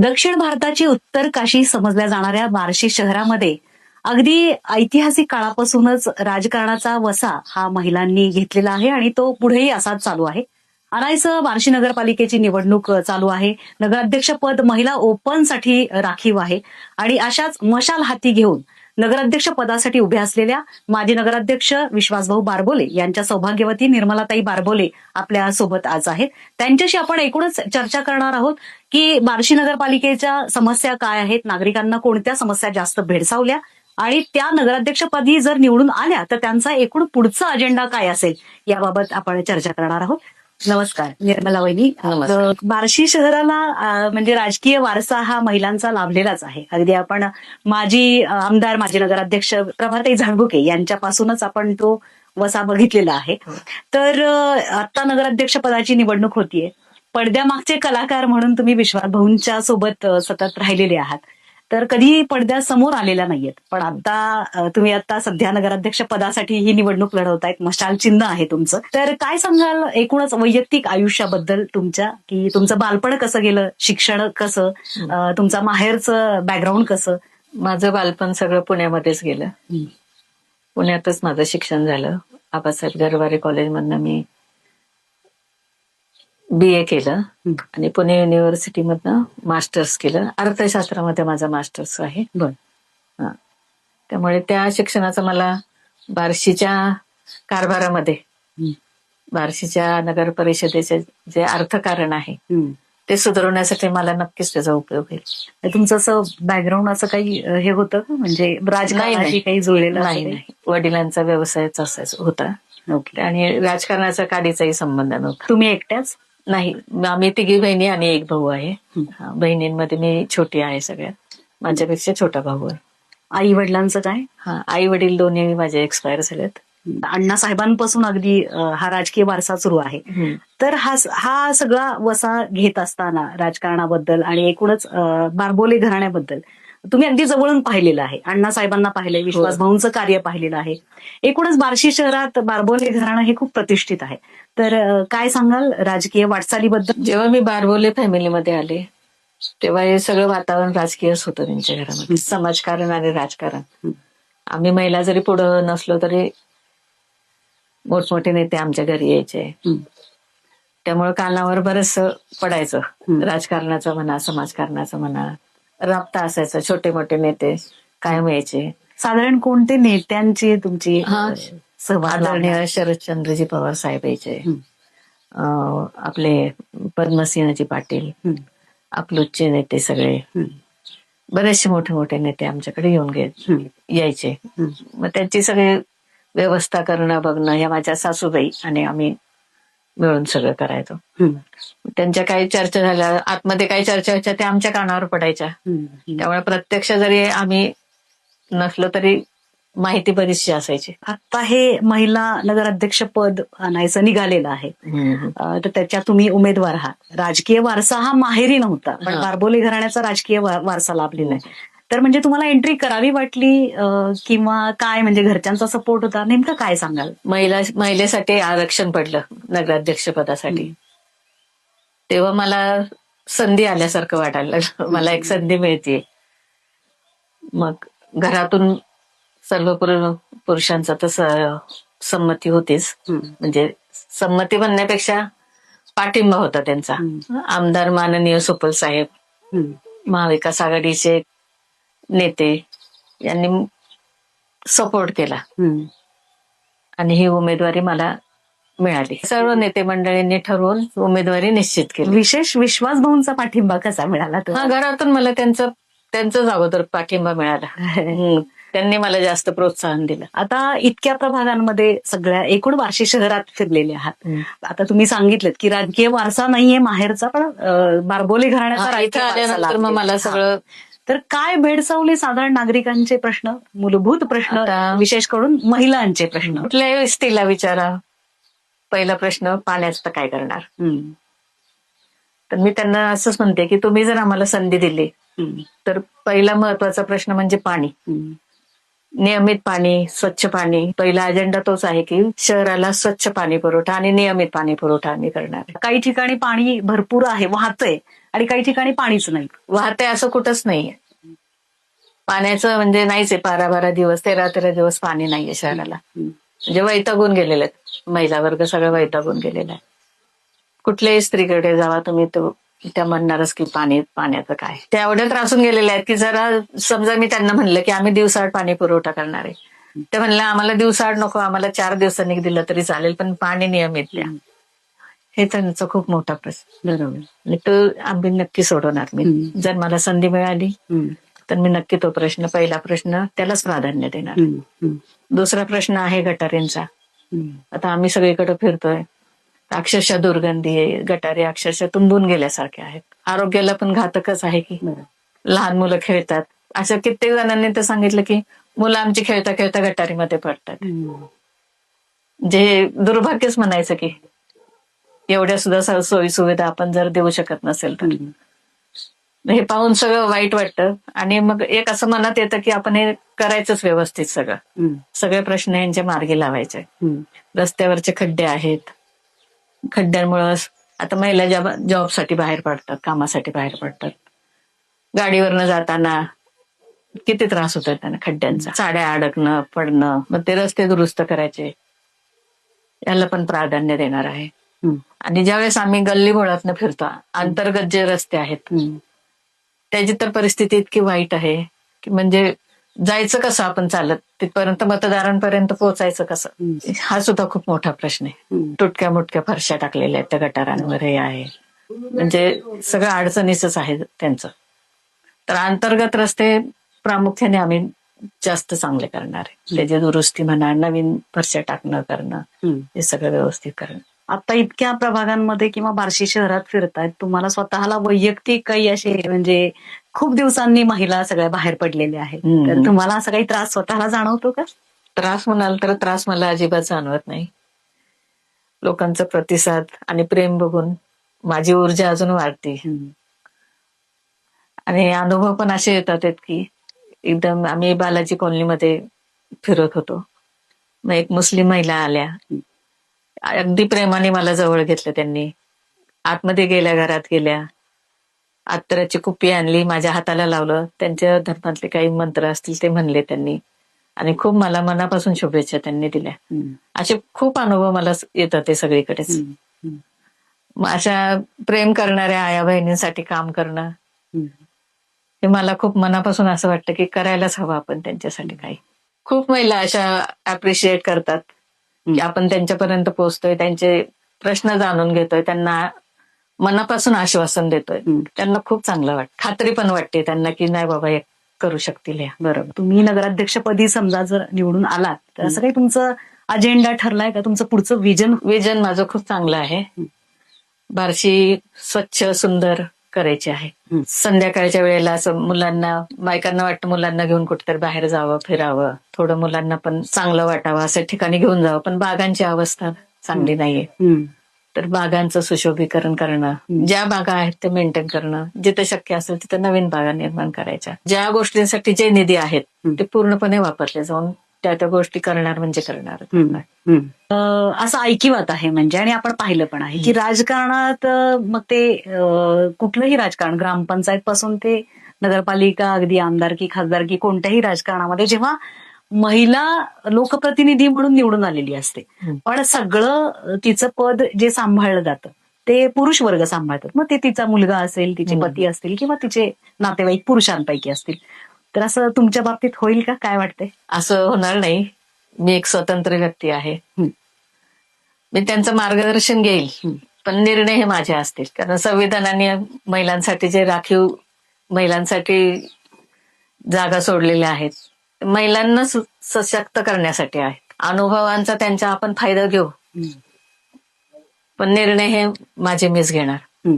दक्षिण भारताची उत्तर काशी समजल्या जाणाऱ्या बार्शी शहरामध्ये अगदी ऐतिहासिक काळापासूनच राजकारणाचा वसा हा महिलांनी घेतलेला आहे आणि तो पुढेही असाच चालू आहे. अनायसं बार्शी नगरपालिकेची निवडणूक चालू आहे. नगराध्यक्ष पद महिला ओपनसाठी राखीव आहे आणि अशाच मशाल हाती घेऊन नगराध्यक्ष पदासाठी उभ्या असलेल्या माजी नगराध्यक्ष विश्वासभाऊ बारबोले यांच्या सौभाग्यवती निर्मलाताई बारबोले आपल्या सोबत आज आहेत. त्यांच्याशी आपण एकूणच चर्चा करणार आहोत की बार्शी नगरपालिकेच्या समस्या काय आहेत, नागरिकांना कोणत्या समस्या जास्त भेडसावल्या आणि त्या नगराध्यक्षपदी जर निवडून आल्या तर त्यांचा एकूण पुढचा अजेंडा काय असेल याबाबत आपण चर्चा करणार आहोत. नमस्कार निर्मला वहिनी. नमस्कार. बार्शी शहराला म्हणजे राजकीय वारसा हा महिलांचा लाभलेलाच आहे. अगदी आपण माजी आमदार माजी नगराध्यक्ष प्रभाताई झाडबुके यांच्यापासूनच आपण तो वसा बघितलेला आहे. तर आता नगराध्यक्ष पदाची निवडणूक होतीये. पडद्यामागचे कलाकार म्हणून तुम्ही विश्वासभाऊंच्या सोबत सतत राहिलेले आहात, तर कधी पडद्यासमोर आलेल्या नाहीयेत. पण आता तुम्ही आता सध्या नगराध्यक्ष पदासाठी ही निवडणूक लढवतायत. मशाल चिन्ह आहे तुमचं. तर काय सांगाल एकूणच वैयक्तिक आयुष्याबद्दल तुमच्या, की तुमचं बालपण कसं गेलं, शिक्षण कसं, तुमचा माहेरचं बॅकग्राऊंड कसं? माझं बालपण सगळं पुण्यामध्येच गेलं. पुण्यातच माझं शिक्षण झालं. आबासाहेब गरवारे कॉलेजमधनं मी BA केलं आणि पुणे युनिव्हर्सिटीमधनं मास्टर्स केलं. अर्थशास्त्रामध्ये माझा मास्टर्स आहे. बरं. त्यामुळे त्या शिक्षणाचा मला बार्शीच्या कारभारामध्ये, बार्शीच्या नगर परिषदेचे जे अर्थकारण आहे ते सुधारवण्यासाठी मला नक्कीच त्याचा उपयोग होईल. तुमचं असं बॅकग्राऊंड असं काही हे होतं का, म्हणजे राजकारणाशी काही जुळलेलं? नाही. वडिलांचा व्यवसायच असायचा होता. ओके. आणि राजकारणाचा काडीचाही संबंध नव्हता. तुम्ही एकट्याच? नाही, आम्ही तिघी बहिणी आणि एक भाऊ आहे. बहिणींमध्ये मी छोटी आहे सगळ्यात. माझ्यापेक्षा छोटा भाऊ आहे. आई वडिलांचं काय? आई वडील दोन्ही माझे एक्सपायर झालेत. अण्णासाहेबांपासून अगदी हा राजकीय वारसा सुरू आहे. तर हा सगळा वसा घेत असताना राजकारणाबद्दल आणि एकूणच बारबोले घराण्याबद्दल तुम्ही अगदी जवळून पाहिलेलं आहे. अण्णासाहेबांना पाहिलंय, विश्वासभाऊंचं कार्य पाहिलेलं आहे. एकूणच बार्शी शहरात बारबोले घराणं हे खूप प्रतिष्ठित आहे. तर काय सांगाल राजकीय वाटचालीबद्दल? जेव्हा मी बारबोले फॅमिलीमध्ये आले तेव्हा हे सगळं वातावरण राजकीयच होतं त्यांच्या घरामध्ये. समाजकारण आणि राजकारण. आम्ही महिला जरी पुढं नसलो तरी मोठमोठे नेते आमच्या घरी यायचे. त्यामुळे कानावर बरंच पडायचं. राजकारणाचं म्हणा, समाजकारणाचं म्हणा, राबता असायचा. छोटे मोठे नेते कायम यायचे. साधारण कोणते नेत्यांची तुमची सहभाग? आदरणीय शरदचंद्रजी पवार साहेब यायचे. आपले पद्मसिंहजी पाटील, अकलूजचे नेते सगळे, बरेचसे मोठे मोठे नेते आमच्याकडे येऊन यायचे. मग त्यांची सगळी व्यवस्था करणं, बघणं या माझ्या सासूबाई आणि आम्ही मिळून सगळं करायचो. त्यांच्या काही चर्चा झाल्या, आतमध्ये काही चर्चा व्हायच्या त्या आमच्या कानावर पडायच्या. त्यामुळे प्रत्यक्ष जरी आम्ही नसलो तरी माहिती बरीचशी असायची. आता हे महिला नगराध्यक्ष पद आणायचं निघालेलं आहे, तर त्याच्यात तुम्ही उमेदवार आहात. राजकीय वारसा हा माहेरी नव्हता, पण बारबोले घराण्याचा राजकीय वारसा लाभलेला आहे. तर म्हणजे तुम्हाला एंट्री करावी वाटली किंवा काय, म्हणजे घरच्यांचा सपोर्ट होता, नेमकं काय सांगाल? महिलेसाठी आरक्षण पडलं नगराध्यक्ष पदासाठी, तेव्हा मला संधी आल्यासारखं वाटायला लागलं. मला एक संधी मिळते. मग घरातून सर्व पुरुषांचा तर संमती होतीच. म्हणजे संमती म्हणण्यापेक्षा पाठिंबा होता त्यांचा. आमदार माननीय सुपल साहेब, महाविकास आघाडीचे नेते यांनी सपोर्ट केला आणि ही उमेदवारी मला मिळाली. सर्व नेते मंडळींनी ठरवून उमेदवारी निश्चित केली. विशेष विश्वासभाऊंचा पाठिंबा कसा मिळाला? घरातून मला त्यांचाच अगोदर पाठिंबा मिळाला. त्यांनी मला जास्त प्रोत्साहन दिलं. आता इतक्या प्रभागांमध्ये सगळ्या एकूण बार्शी शहरात फिरलेले आहात. आता तुम्ही सांगितलं की राजकीय वारसा नाहीये माहेरचा, पण बारबोले घराण्याचा राजकीय वारसा. मग मला सगळं. तर काय भेडसावले साधारण नागरिकांचे प्रश्न, मूलभूत प्रश्न, विशेष करून महिलांचे प्रश्न? कुठल्याही व्यक्तीला विचारा, पहिला प्रश्न पाण्याचं काय करणार. तर मी त्यांना असंच म्हणते की तुम्ही जर आम्हाला संधी दिली तर पहिला महत्वाचा प्रश्न म्हणजे पाणी. नियमित पाणी, स्वच्छ पाणी. पहिला अजेंडा तोच आहे की शहराला स्वच्छ पाणी पुरवठा आणि नियमित पाणी पुरवठा आम्ही करणार. काही ठिकाणी पाणी भरपूर आहे, वाहतंय, आणि काही ठिकाणी पाणीच नाही. वाहते असं कुठंच नाहीये. पाण्याचं म्हणजे नाहीच आहे. 12-12 दिवस 13-13 दिवस पाणी नाहीये शहराला. म्हणजे वैतागून गेलेले आहेत. महिला वर्ग सगळं वैतागून गेलेला आहे. कुठल्याही स्त्रीकडे जावा तुम्ही तो त्या म्हणणारच की पाण्याचं काय. त्या एवढ्या त्रासून गेलेल्या आहेत की जरा समजा मी त्यांना म्हणलं की आम्ही दिवसाआड पाणी पुरवठा करणार आहे, ते म्हणलं आम्हाला दिवसाआड नको, आम्हाला 4 दिवसांनी दिलं तरी चालेल, पण पाणी नियमित द्या. हे त्यांचा खूप मोठा प्रश्न. बरोबर. आणि तो आम्ही नक्की सोडवणार. मी जर मला संधी मिळाली तर मी नक्की तो पहिला प्रश्न त्यालाच प्राधान्य देणार. दुसरा प्रश्न आहे गटारींचा. आता आम्ही सगळीकडे फिरतोय, अक्षरशः दुर्गंधी आहे, गटारी अक्षरशः तुंबून गेल्यासारख्या आहेत. आरोग्याला पण घातकच आहे की लहान मुलं खेळतात. अशा कित्येक जणांनी तर सांगितलं की मुलं आमची खेळता खेळता गटारीमध्ये पडतात. जे दुर्भाग्यच म्हणायचं की एवढ्या सुद्धा सोयी सुविधा आपण जर देऊ शकत नसेल तर. हे पाहून सगळं वाईट वाटतं आणि मग एक असं मनात येतं की आपण हे करायचंच व्यवस्थित सगळं. सगळे प्रश्न यांच्या मार्गी लावायचे. रस्त्यावरचे खड्डे आहेत, खड्ड्यांमुळं आता महिला जॉबसाठी बाहेर पडतात, कामासाठी बाहेर पडतात. गाडीवरनं जाताना किती त्रास होतात त्यांना खड्ड्यांचा, साड्या अडकणं पडणं. मग ते रस्ते दुरुस्त करायचे, याला पण प्राधान्य देणार आहे. आणि ज्यावेळेस आम्ही गल्ली बोळातनं फिरतो, अंतर्गत जे रस्ते आहेत त्याची तर परिस्थिती इतकी वाईट आहे की म्हणजे जायचं कसं आपण चालत तिथपर्यंत, मतदारांपर्यंत पोहोचायचं कसं, हा सुद्धा खूप मोठा प्रश्न आहे. तुटक्या मुटक्या फरशा टाकलेल्या आहेत त्या गटारांवर, हे आहे म्हणजे सगळं अडचणीच आहे त्यांचं. तर अंतर्गत रस्ते प्रामुख्याने आम्ही जास्त चांगले करणार आहे. त्याची दुरुस्ती म्हणा, नवीन फरशा टाकणं करणं, हे सगळं व्यवस्थित करणं. आता इतक्या प्रभागांमध्ये किंवा बार्शी शहरात फिरतायत, तुम्हाला स्वतःला वैयक्तिक काही असे म्हणजे खूप दिवसांनी महिला सगळ्या बाहेर पडलेल्या आहेत, तर तुम्हाला असा काही त्रास स्वतःला जाणवतो का? त्रास म्हणाल तर त्रास मला अजिबात जाणवत नाही. लोकांचा प्रतिसाद आणि प्रेम बघून माझी ऊर्जा अजून वाढते. आणि अनुभव पण असे येतात की एकदम आम्ही बालाजी कॉलनीमध्ये फिरत होतो, मग एक मुस्लिम महिला आल्या, अगदी प्रेमाने मला जवळ घेतलं त्यांनी. आतमध्ये गेल्या, घरात गेल्या, अत्तराची कुप्पी आणली, माझ्या हाताला लावलं, त्यांच्या धर्मातले काही मंत्र असतील ते म्हणले त्यांनी आणि खूप मला मनापासून शुभेच्छा त्यांनी दिल्या. असे खूप अनुभव मला येतात ते सगळीकडेच. मग अशा प्रेम करणाऱ्या आया बहिणींसाठी काम करणं हे मला खूप मनापासून असं वाटतं की करायलाच हवं आपण त्यांच्यासाठी काही. खूप महिला अशा अप्रिशिएट करतात की आपण त्यांच्यापर्यंत पोहोचतोय, त्यांचे प्रश्न जाणून घेतोय, त्यांना मनापासून आश्वासन देतोय. त्यांना खूप चांगलं वाटतं, खात्री पण वाटते त्यांना की नाही बाबा हे करू शकतील. या बरोबर. तुम्ही नगराध्यक्षपदी समजा जर निवडून आलात तर असं काही तुमचं अजेंडा ठरलाय का? तुमचं पुढचं विजन माझं खूप चांगलं आहे. बार्शी स्वच्छ सुंदर करायची आहे. संध्याकाळच्या वेळेला असं मुलांना, बायकांना वाटतं मुलांना घेऊन कुठेतरी बाहेर जावं, फिरावं, थोडं मुलांना पण चांगलं वाटावं, असं ठिकाणी घेऊन जावं. पण बागांची अवस्था चांगली नाहीये, तर बागांचं सुशोभीकरण करणं, ज्या बागा आहेत ते मेंटेन करणं, जिथे शक्य असेल तिथे नवीन बागा निर्माण करायच्या. ज्या गोष्टींसाठी जे निधी आहेत ते पूर्णपणे वापरले जाऊन त्या गोष्टी करणार म्हणजे करणार. असं ऐकिवात आहे म्हणजे, आणि आपण पाहिलं पण आहे की राजकारणात मग ते कुठलंही राजकारण, ग्रामपंचायत पासून ते नगरपालिका, अगदी आमदारकी, खासदारकी, कोणत्याही राजकारणामध्ये जेव्हा महिला लोकप्रतिनिधी म्हणून निवडून आलेली असते, पण सगळं तिचं पद जे सांभाळलं जातं ते पुरुष वर्ग सांभाळतात. मग ते तिचा मुलगा असेल, तिचे पती असतील किंवा तिचे नातेवाईक पुरुषांपैकी असतील. तर असं तुमच्या बाबतीत होईल का? काय वाटतंय? असं होणार नाही. मी एक स्वतंत्र व्यक्ती आहे, मी त्यांचं मार्गदर्शन घेईल, पण निर्णय हे माझे असतील. कारण संविधानाने महिलांसाठी जे राखीव महिलांसाठी जागा सोडलेल्या आहेत, महिलांना सशक्त करण्यासाठी आहेत. अनुभवांचा त्यांचा आपण फायदा घेऊ, पण निर्णय हे माझे मीच घेणार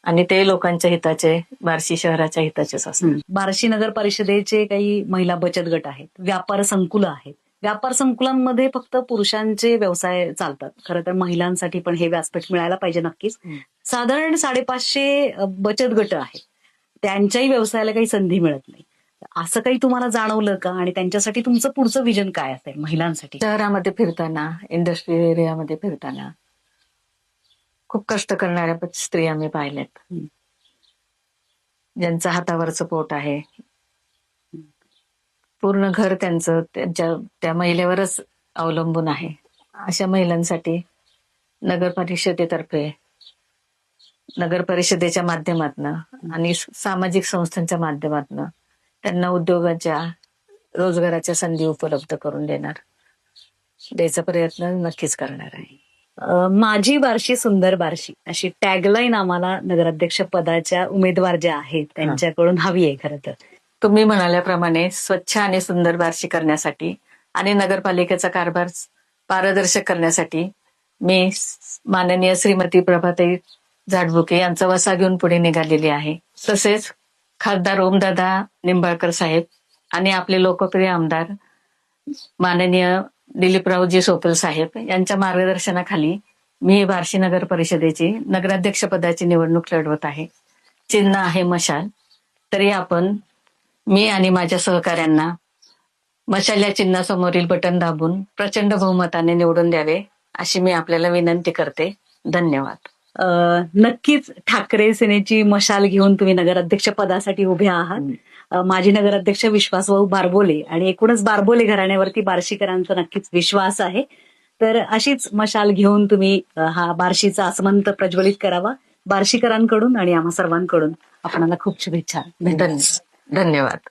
आणि ते लोकांच्या हिताचे, बार्शी शहराच्या हिताचेच असतात. बार्शी नगर परिषदेचे काही महिला बचत गट आहेत, व्यापार संकुलं आहेत. व्यापार संकुलांमध्ये फक्त पुरुषांचे व्यवसाय चालतात. खरं तर महिलांसाठी पण हे व्यासपीठ मिळायला पाहिजे नक्कीच. साधारण 550 बचत गट आहेत, त्यांच्याही व्यवसायाला काही संधी मिळत नाही. असं काही तुम्हाला जाणवलं का? आणि त्यांच्यासाठी तुमचं पुढचं विजन काय असेल महिलांसाठी? शहरामध्ये फिरताना, इंडस्ट्रियल एरियामध्ये फिरताना खूप कष्ट करणाऱ्या स्त्रिया मी पाहिल्यात, ज्यांचं हातावरचं पोट आहे, पूर्ण घर त्यांचं त्या महिलेवरच अवलंबून आहे. अशा महिलांसाठी नगर परिषदेतर्फे, नगर परिषदेच्या माध्यमातून आणि सामाजिक संस्थांच्या माध्यमातून त्यांना उद्योगाच्या, रोजगाराच्या संधी उपलब्ध करून द्यायचा प्रयत्न नक्कीच करणार आहे. माझी बार्शी सुंदर बार्शी अशी टॅगलाईन आम्हाला नगराध्यक्ष पदाच्या उमेदवार ज्या आहेत त्यांच्याकडून हवी आहे. खरं तर तुम्ही म्हणाल्याप्रमाणे स्वच्छ आणि सुंदर बार्शी करण्यासाठी आणि नगरपालिकेचा कारभार पारदर्शक करण्यासाठी मी माननीय श्रीमती प्रभाताई झाडबुके यांचा वसा घेऊन पुढे निघालेली आहे. तसेच खासदार ओमदादा निंबाळकर साहेब आणि आपले लोकप्रिय आमदार माननीय दिलीपरावजी सोपल साहेब यांच्या मार्गदर्शनाखाली मी बार्शी नगर परिषदेची नगराध्यक्ष पदाची निवडणूक लढवत आहे. चिन्ह आहे मशाल. तरी आपण, मी आणि माझ्या सहकाऱ्यांना मशाल या चिन्हासमोरील बटन दाबून प्रचंड बहुमताने निवडून द्यावे अशी मी आपल्याला विनंती करते. धन्यवाद. नक्कीच ठाकरे सेनेची मशाल घेऊन तुम्ही नगराध्यक्ष पदासाठी उभे आहात. माजी नगराध्यक्ष विश्वासभाऊ बारबोले आणि एकूणच बारबोले घराण्यावरती बार्शीकरांचा नक्कीच विश्वास आहे. तर अशीच मशाल घेऊन तुम्ही हा बार्शीचा आसमंत प्रज्वलित करावा. बार्शीकरांकडून आणि आम्हा सर्वांकडून आपणाला खूप शुभेच्छा. धन्यवाद.